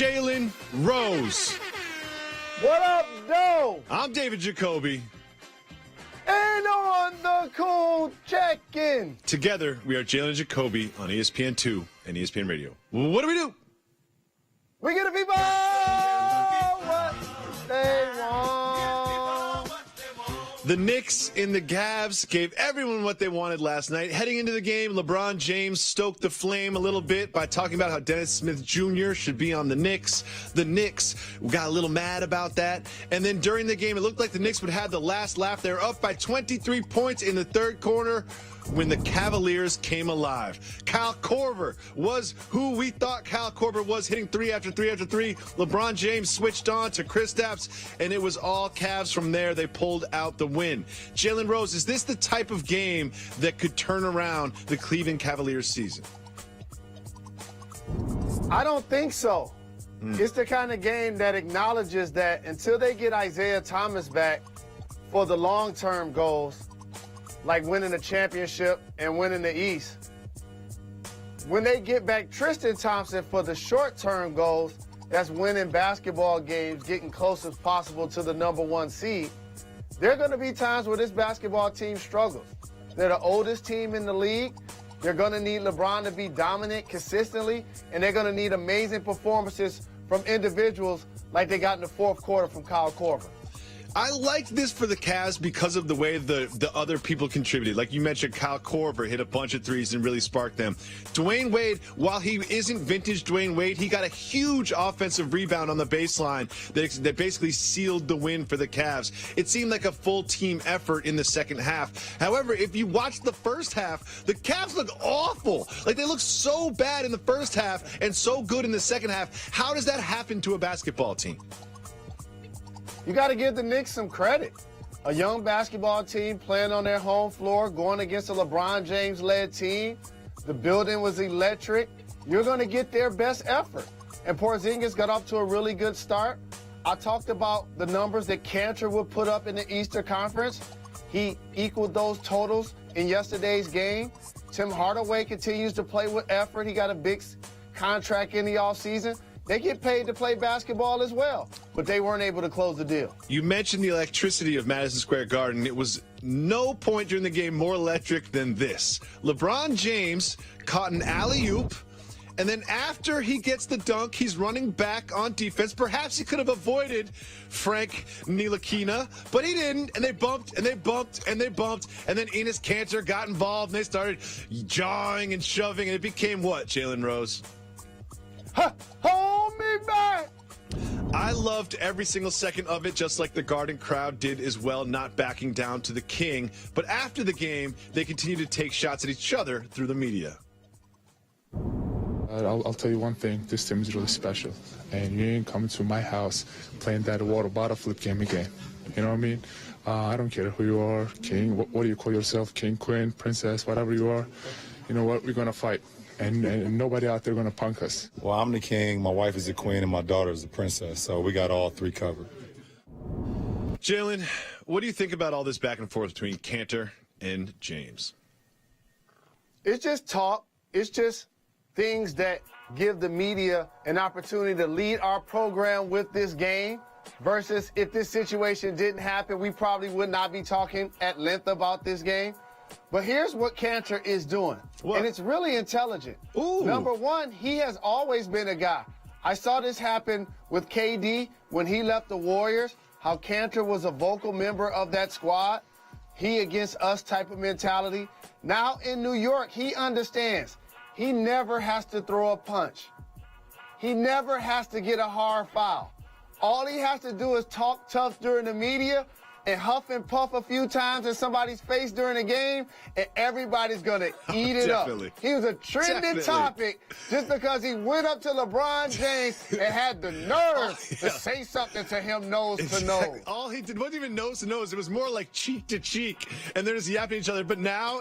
Jalen Rose. What up, Doe? I'm David Jacoby. And on the cool check-in. Together, we are Jalen Jacoby on ESPN2 and ESPN Radio. What do? We get the people what they want. The Knicks in the Cavs gave everyone what they wanted last night. Heading into the game, LeBron James stoked the flame a little bit by talking about how Dennis Smith Jr. should be on the Knicks. The Knicks got a little mad about that. And then during the game, it looked like the Knicks would have the last laugh. They were up by 23 points in the third quarter when the Cavaliers came alive. Kyle Korver was who we thought Kyle Korver was, hitting three after three after three. LeBron James switched on to Kristaps, and it was all Cavs from there. They pulled out the win. Jalen Rose, is this the type of game that could turn around the Cleveland Cavaliers season? I don't think so. It's the kind of game that acknowledges that until they get Isaiah Thomas back for the long-term goals, like winning a championship and winning the East, when they get back Tristan Thompson for the short-term goals, that's winning basketball games, getting close as possible to the number one seed, there are going to be times where this basketball team struggles. They're the oldest team in the league. They're going to need LeBron to be dominant consistently, and they're going to need amazing performances from individuals like they got in the fourth quarter from Kyle Korver. I liked this for the Cavs because of the way the other people contributed. Like you mentioned, Kyle Korver hit a bunch of threes and really sparked them. Dwayne Wade, while he isn't vintage Dwayne Wade, he got a huge offensive rebound on the baseline that basically sealed the win for the Cavs. It seemed like a full team effort in the second half. However, if you watch the first half, the Cavs look awful. Like they look so bad in the first half and so good in the second half. How does that happen to a basketball team? You got to give the Knicks some credit. A young basketball team playing on their home floor, going against a LeBron James-led team. The building was electric. You're going to get their best effort. And Porzingis got off to a really good start. I talked about the numbers that Cantor would put up in the Eastern Conference. He equaled those totals in yesterday's game. Tim Hardaway continues to play with effort. He got a big contract in the offseason. They get paid to play basketball as well, but they weren't able to close the deal. You mentioned the electricity of Madison Square Garden. It was no point during the game more electric than this. LeBron James caught an alley-oop, and then after he gets the dunk, he's running back on defense. Perhaps he could have avoided Frank Ntilikina, but he didn't, and they bumped, and they bumped, and they bumped, and then Enes Kanter got involved, and they started jawing and shoving, and it became what, Jalen Rose? Hold me back! I loved every single second of it, just like the Garden crowd did as well, not backing down to the king. But after the game, they continued to take shots at each other through the media. I'll tell you one thing, this team is really special. And you ain't coming to my house playing that water bottle flip game again. You know what I mean? I don't care who you are, king, what do you call yourself, king, queen, princess, whatever you are. You know what, we're going to fight. And nobody out there going to punk us. Well, I'm the king, my wife is the queen, and my daughter is the princess, so we got all three covered. Jalen, what do you think about all this back and forth between Cantor and James? It's just talk. It's just things that give the media an opportunity to lead our program with this game versus if this situation didn't happen, we probably would not be talking at length about this game. But here's what Cantor is doing, and it's really intelligent. Ooh. Number one, he has always been a guy. I saw this happen with KD when he left the Warriors, how Cantor was a vocal member of that squad. He against us type of mentality. Now in New York, he understands he never has to throw a punch. He never has to get a hard foul. All he has to do is talk tough during the media and huff and puff a few times in somebody's face during the game, and everybody's going to eat it up. He was a trending topic just because he went up to LeBron James and had the nerve to say something to him nose to nose. All he did wasn't even nose to nose. It was more like cheek to cheek, and they're just yapping at each other. But now,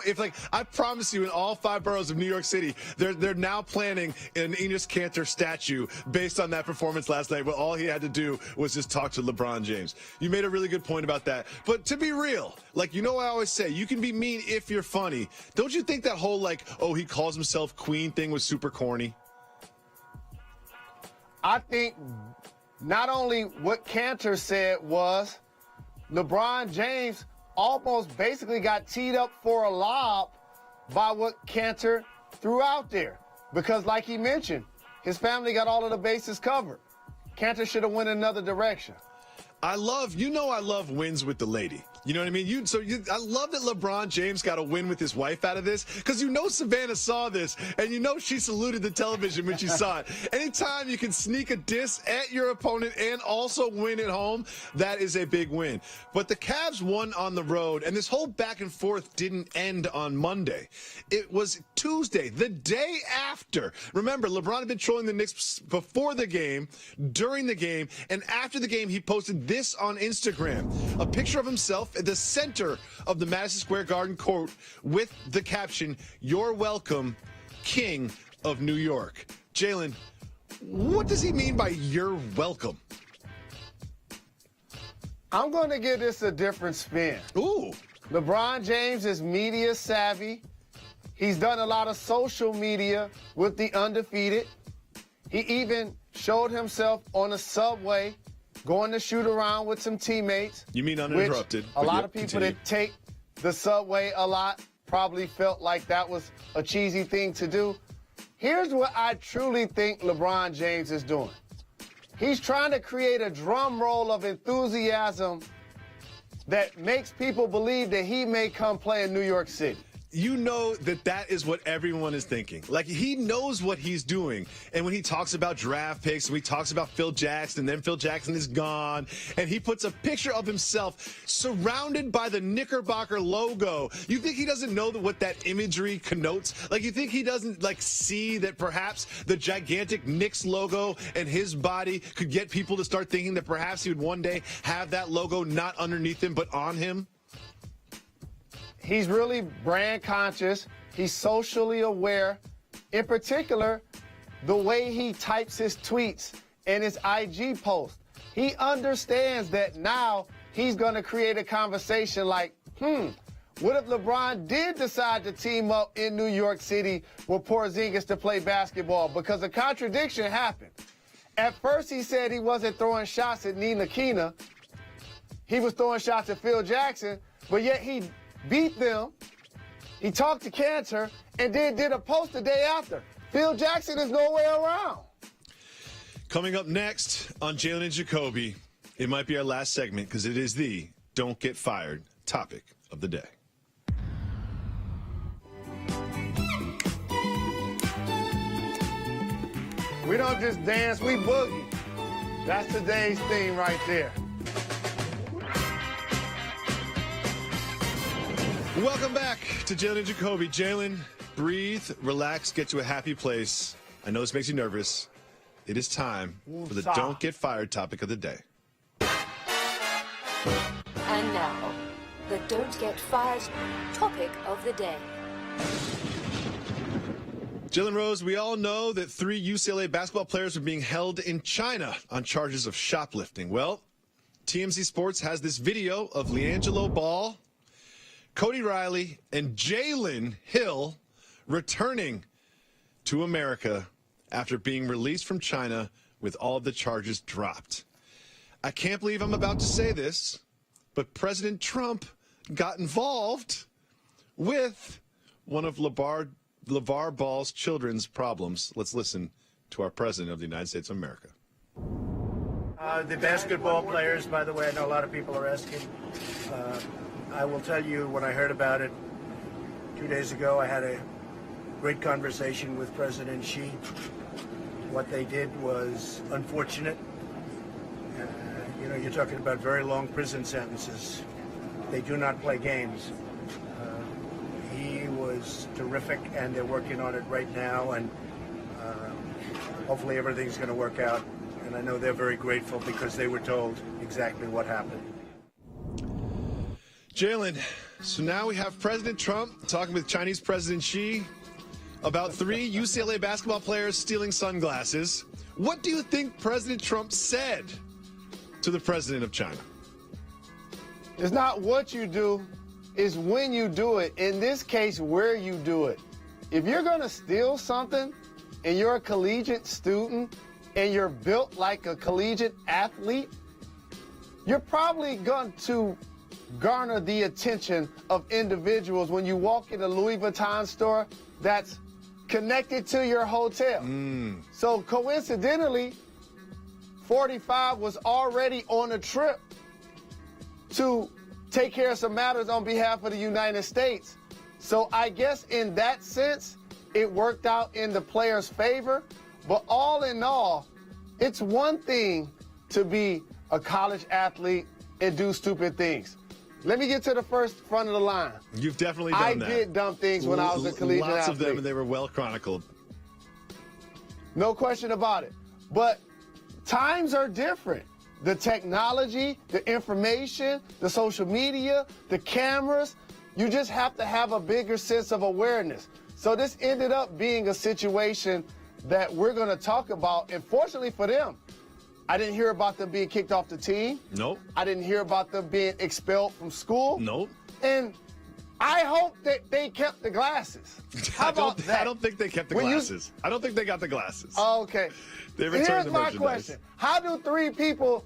I promise you, in all 5 boroughs of New York City, they're now planning an Enes Kanter statue based on that performance last night, where all he had to do was just talk to LeBron James. You made a really good point about that. But to be real, I always say, you can be mean if you're funny. Don't you think that whole, he calls himself queen thing was super corny? I think not only what Cantor said was LeBron James almost basically got teed up for a lob by what Cantor threw out there. Because like he mentioned, his family got all of the bases covered. Cantor should have went another direction. I love wins with the lady. You know what I mean? I love that LeBron James got a win with his wife out of this, because Savannah saw this, and she saluted the television when she saw it. Anytime you can sneak a diss at your opponent and also win at home, that is a big win. But the Cavs won on the road, and this whole back and forth didn't end on Monday. It was Tuesday, the day after. Remember, LeBron had been trolling the Knicks before the game, during the game, and after the game, he posted this on Instagram, a picture of himself at the center of the Madison Square Garden court with the caption, "You're welcome, King of New York." Jalen, what does he mean by "you're welcome"? I'm going to give this a different spin. Ooh. LeBron James is media savvy. He's done a lot of social media with the undefeated. He even showed himself on a subway going to shoot around with some teammates. You mean uninterrupted? A lot of people that take the subway a lot probably felt like that was a cheesy thing to do. Here's what I truly think LeBron James is doing. He's trying to create a drum roll of enthusiasm that makes people believe that he may come play in New York City. You know that is what everyone is thinking. Like, he knows what he's doing. And when he talks about draft picks, when he talks about Phil Jackson, then Phil Jackson is gone, and he puts a picture of himself surrounded by the Knickerbocker logo. You think he doesn't know what that imagery connotes? Like, you think he doesn't, see that perhaps the gigantic Knicks logo and his body could get people to start thinking that perhaps he would one day have that logo not underneath him, but on him? He's really brand conscious. He's socially aware. In particular, the way he types his tweets and his IG posts. He understands that now he's going to create a conversation like, what if LeBron did decide to team up in New York City with Porzingis to play basketball? Because a contradiction happened. At first, he said he wasn't throwing shots at Nina Kina. He was throwing shots at Phil Jackson, but yet he beat them. He talked to Cantor and then did a post the day after. Phil Jackson is nowhere around. Coming up next on Jalen and Jacoby, it might be our last segment because it is the Don't Get Fired topic of the day. We don't just dance, we boogie. That's today's theme right there. Welcome back to Jalen and Jacoby. Jalen, breathe, relax, get to a happy place. I know this makes you nervous. It is time for the Don't Get Fired topic of the day. And now, the Don't Get Fired topic of the day. Jalen Rose, we all know that 3 UCLA basketball players are being held in China on charges of shoplifting. Well, TMZ Sports has this video of LiAngelo Ball, Cody Riley, and Jalen Hill returning to America after being released from China with all of the charges dropped. I can't believe I'm about to say this, but President Trump got involved with one of LeVar Ball's children's problems. Let's listen to our President of the United States of America. The basketball players, by the way, I know a lot of people are asking. I will tell you, when I heard about it 2 days ago, I had a great conversation with President Xi. What they did was unfortunate. You're talking about very long prison sentences. They do not play games. He was terrific, and they're working on it right now, and hopefully everything's going to work out. And I know they're very grateful because they were told exactly what happened. Jalen, so now we have President Trump talking with Chinese President Xi about 3 UCLA basketball players stealing sunglasses. What do you think President Trump said to the president of China? It's not what you do, it's when you do it. In this case, where you do it. If you're going to steal something and you're a collegiate student and you're built like a collegiate athlete, you're probably going to garner the attention of individuals when you walk in a Louis Vuitton store that's connected to your hotel. So coincidentally, 45 was already on a trip to take care of some matters on behalf of the United States. So I guess in that sense, it worked out in the player's favor. But all in all, it's one thing to be a college athlete and do stupid things. Let me get to the front of the line. You've definitely done that. I did dumb things when I was a collegiate athlete. Lots of them, and they were well chronicled. No question about it. But times are different. The technology, the information, the social media, the cameras, you just have to have a bigger sense of awareness. So this ended up being a situation that we're going to talk about. And fortunately for them, I didn't hear about them being kicked off the team. Nope. I didn't hear about them being expelled from school. Nope. And I hope that they kept the glasses. How about that? I don't think they kept the glasses. I don't think they got the glasses. Okay. They returned Here's the my merchandise. question. How do three people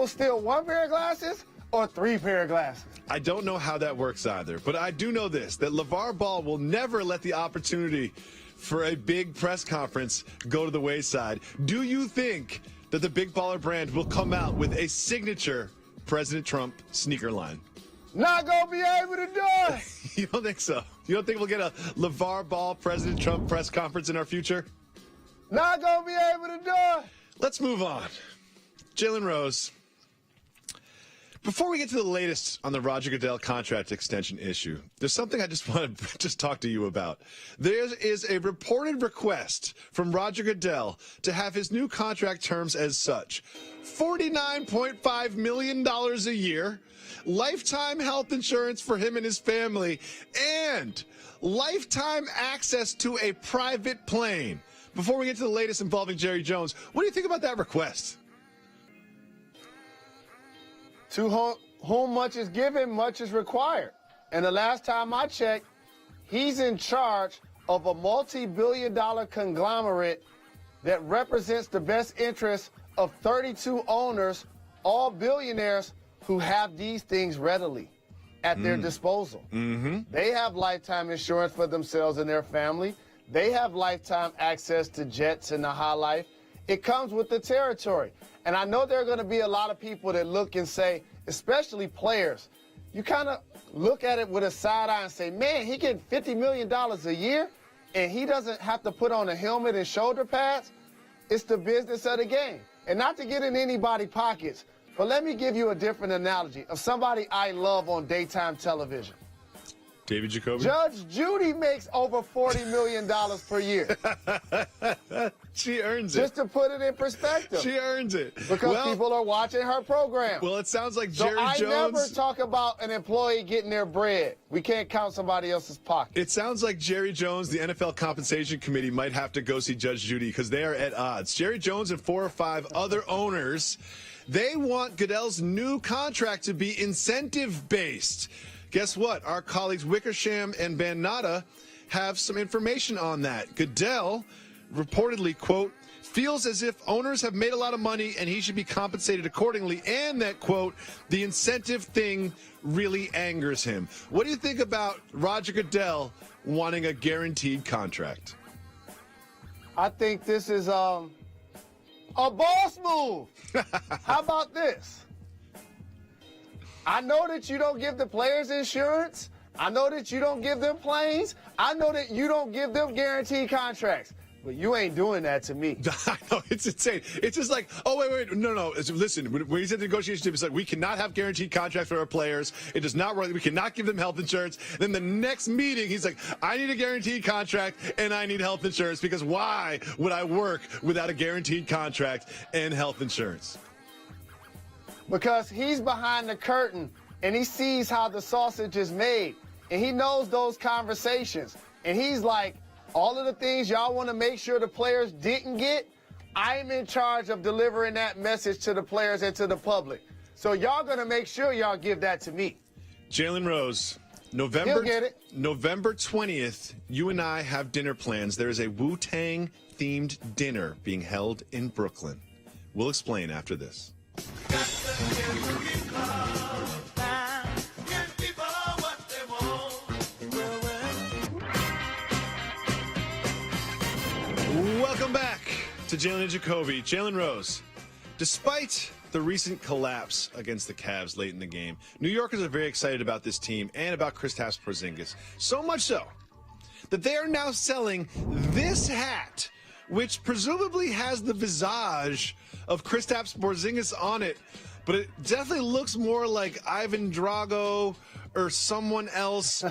steal one pair of glasses or three pair of glasses? I don't know how that works either, but I do know this, that LeVar Ball will never let the opportunity for a big press conference go to the wayside. Do you think that the Big Baller brand will come out with a signature President Trump sneaker line? Not gonna be able to do it. You don't think so? You don't think we'll get a LeVar Ball President Trump press conference in our future? Not gonna be able to do it. Let's move on. Jalen Rose. Before we get to the latest on the Roger Goodell contract extension issue, there's something I just want to talk to you about. There is a reported request from Roger Goodell to have his new contract terms as such: $49.5 million a year, lifetime health insurance for him and his family, and lifetime access to a private plane. Before we get to the latest involving Jerry Jones, what do you think about that request? To whom much is given, much is required. And the last time I checked, he's in charge of a multi-billion-dollar conglomerate that represents the best interests of 32 owners, all billionaires who have these things readily at their disposal. They have lifetime insurance for themselves and their family. They have lifetime access to jets and the high life. It comes with the territory. And I know there are going to be a lot of people that look and say, especially players, you kind of look at it with a side eye and say, man, he getting $50 million a year and he doesn't have to put on a helmet and shoulder pads. It's the business of the game. And not to get in anybody's pockets, but let me give you a different analogy of somebody I love on daytime television. David Jacoby? Judge Judy makes over $40 million per year. She earns it. Just to put it in perspective. She earns it. Because people are watching her program. Well, it sounds like Jerry Jones. So I never talk about an employee getting their bread. We can't count somebody else's pocket. It sounds like Jerry Jones, the NFL Compensation Committee, might have to go see Judge Judy because they are at odds. Jerry Jones and 4 or 5 other owners, they want Goodell's new contract to be incentive-based. Guess what? Our colleagues Wickersham and Bannata have some information on that. Goodell reportedly, quote, feels as if owners have made a lot of money and he should be compensated accordingly, and that, quote, the incentive thing really angers him. What do you think about Roger Goodell wanting a guaranteed contract? I think this is a boss move. How about this? I know that you don't give the players insurance. I know that you don't give them planes. I know that you don't give them guaranteed contracts. But you ain't doing that to me. I know, it's insane. It's just like, oh, wait, no. Listen, when he's at the negotiation table, it's like, we cannot have guaranteed contracts for our players. It does not work. We cannot give them health insurance. Then the next meeting, he's like, I need a guaranteed contract and I need health insurance, because why would I work without a guaranteed contract and health insurance? Because he's behind the curtain and he sees how the sausage is made and he knows those conversations. And he's like, all of the things y'all want to make sure the players didn't get, I'm in charge of delivering that message to the players and to the public. So y'all going to make sure y'all give that to me. Jalen Rose, November 20th, you and I have dinner plans. There is a Wu-Tang themed dinner being held in Brooklyn. We'll explain after this. Welcome back to Jalen Jacoby. Jalen Rose, despite the recent collapse against the Cavs late in the game, New Yorkers are very excited about this team and about Kristaps Porzingis. So much so that they are now selling this hat, which presumably has the visage of Kristaps Porzingis on it, but it definitely looks more like Ivan Drago or someone else.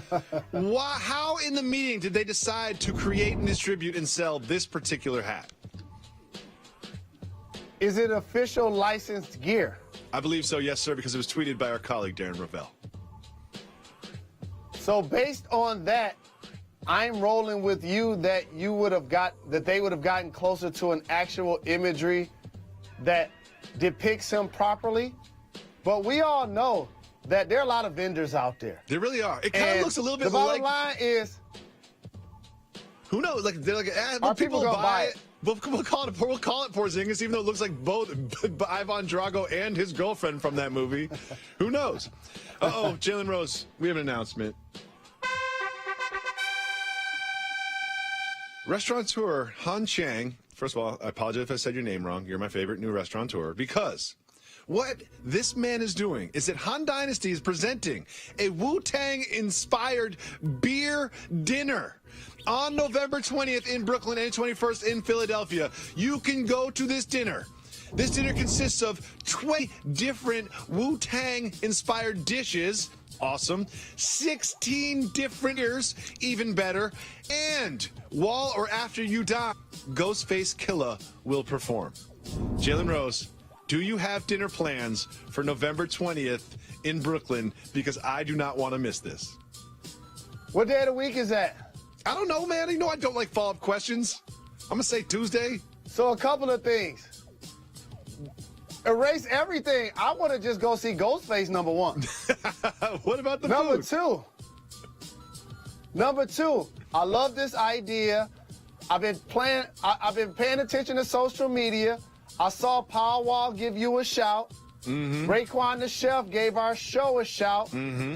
How in the meeting did they decide to create and distribute and sell this particular hat? Is it official licensed gear? I believe so, yes, sir, because it was tweeted by our colleague, Darren Ravel. So based on that, I'm rolling with you that they would have gotten closer to an actual imagery that depicts him properly. But we all know that there are a lot of vendors out there. There really are. It kind of looks a little bit the bottom like... line is... Who knows? Like, they're like, are people gonna buy it? We'll call it Porzingis, even though it looks like both Ivan Drago and his girlfriend from that movie. Who knows? Uh-oh, Jalen Rose, we have an announcement. Restaurateur Han Chang, first of all, I apologize if I said your name wrong. You're my favorite new restaurateur, because what this man is doing is that Han Dynasty is presenting a Wu-Tang inspired beer dinner on November 20th in Brooklyn and 21st in Philadelphia. You can go to this dinner. This dinner consists of 20 different Wu-Tang inspired dishes. Awesome. 16 different beers, even better. And while or after you die, Ghostface Killah will perform. Jalen Rose, do you have dinner plans for November 20th in Brooklyn? Because I do not want to miss this. What day of the week is that? I don't know, man. You know I don't like follow-up questions. I'm going to say Tuesday. So a couple of things. Erase everything. I want to just go see Ghostface, number one. What about the food? Number two, I love this idea. I've been paying attention to social media. I saw Power Wall give you a shout. Mm-hmm. Raekwon the Chef gave our show a shout. Mm-hmm.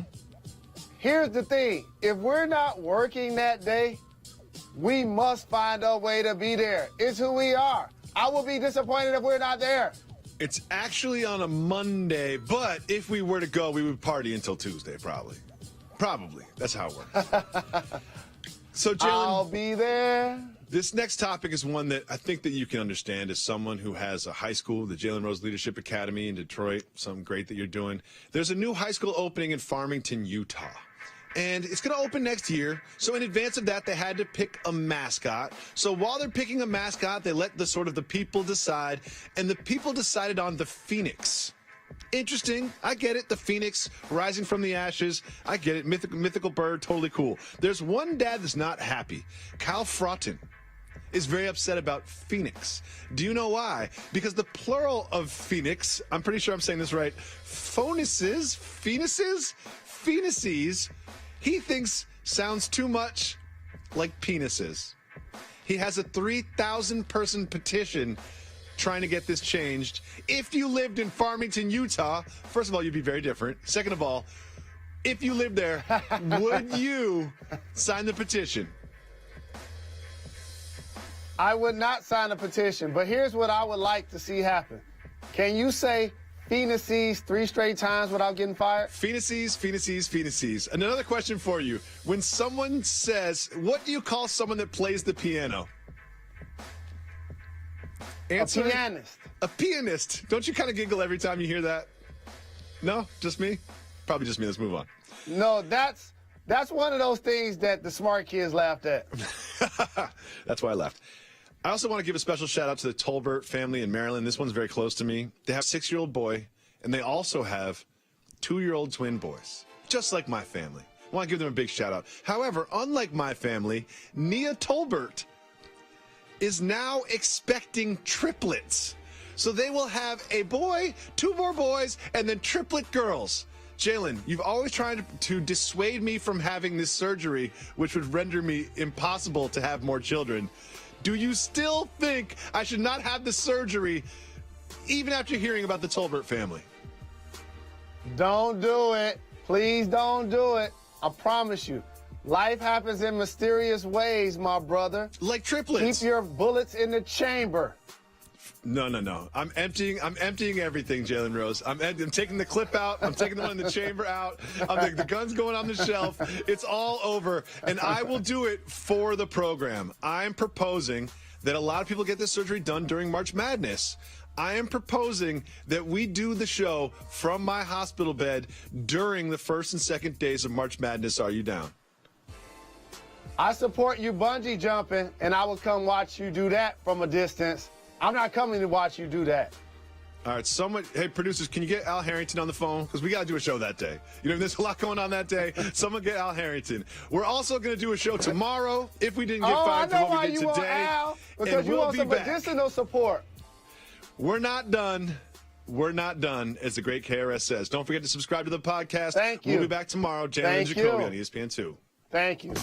Here's the thing. If we're not working that day, we must find a way to be there. It's who we are. I will be disappointed if we're not there. It's actually on a Monday, but if we were to go, we would party until Tuesday, probably. Probably. That's how it works. So, Jalen, I'll be there. This next topic is one that I think that you can understand as someone who has a high school, the Jalen Rose Leadership Academy in Detroit, something great that you're doing. There's a new high school opening in Farmington, Utah. And it's going to open next year. So in advance of that, they had to pick a mascot. So while they're picking a mascot, they let the people decide. And the people decided on the Phoenix. Interesting. I get it. The Phoenix rising from the ashes. I get it. Mythical bird. Totally cool. There's one dad that's not happy. Kyle Frotton is very upset about Phoenix. Do you know why? Because the plural of Phoenix, I'm pretty sure I'm saying this right, phoenices, he thinks sounds too much like penises. He has a 3,000 person petition trying to get this changed. If you lived in Farmington, Utah, first of all, you'd be very different. Second of all, if you lived there, would you sign the petition? I would not sign a petition, but here's what I would like to see happen. Can you say Phoenices 3 straight times without getting fired? Phoenices. And another question for you. When someone says, what do you call someone that plays the piano? Answer. A pianist. A pianist. Don't you kind of giggle every time you hear that? No? Just me? Probably just me. Let's move on. No, that's one of those things that the smart kids laughed at. That's why I laughed. I also want to give a special shout out to the Tolbert family in Maryland. This one's very close to me. They have a 6-year-old boy, and they also have 2-year-old twin boys, just like my family. I want to give them a big shout out. However, unlike my family, Nia Tolbert is now expecting triplets. So they will have a boy, 2 more boys, and then triplet girls. Jalen, you've always tried to dissuade me from having this surgery, which would render me impossible to have more children. Do you still think I should not have the surgery even after hearing about the Tolbert family? Don't do it. Please don't do it. I promise you. Life happens in mysterious ways, my brother. Like triplets. Keep your bullets in the chamber. No. I'm emptying everything, Jalen Rose. I'm taking the clip out. I'm taking the one in the chamber out. The gun's going on the shelf. It's all over. And I will do it for the program. I'm proposing that a lot of people get this surgery done during March Madness. I am proposing that we do the show from my hospital bed during the first and second days of March Madness. Are you down? I support you bungee jumping, and I will come watch you do that from a distance. I'm not coming to watch you do that. All right, hey, producers, can you get Al Harrington on the phone? Because we got to do a show that day. You know, there's a lot going on that day. Someone get Al Harrington. We're also going to do a show tomorrow if we didn't get fired for what we did today. Want Al, because you want some medicinal support. We're not done. We're not done, as the great KRS says. Don't forget to subscribe to the podcast. Thank you. We'll be back tomorrow. Jalen Jacoby on ESPN2. Thank you.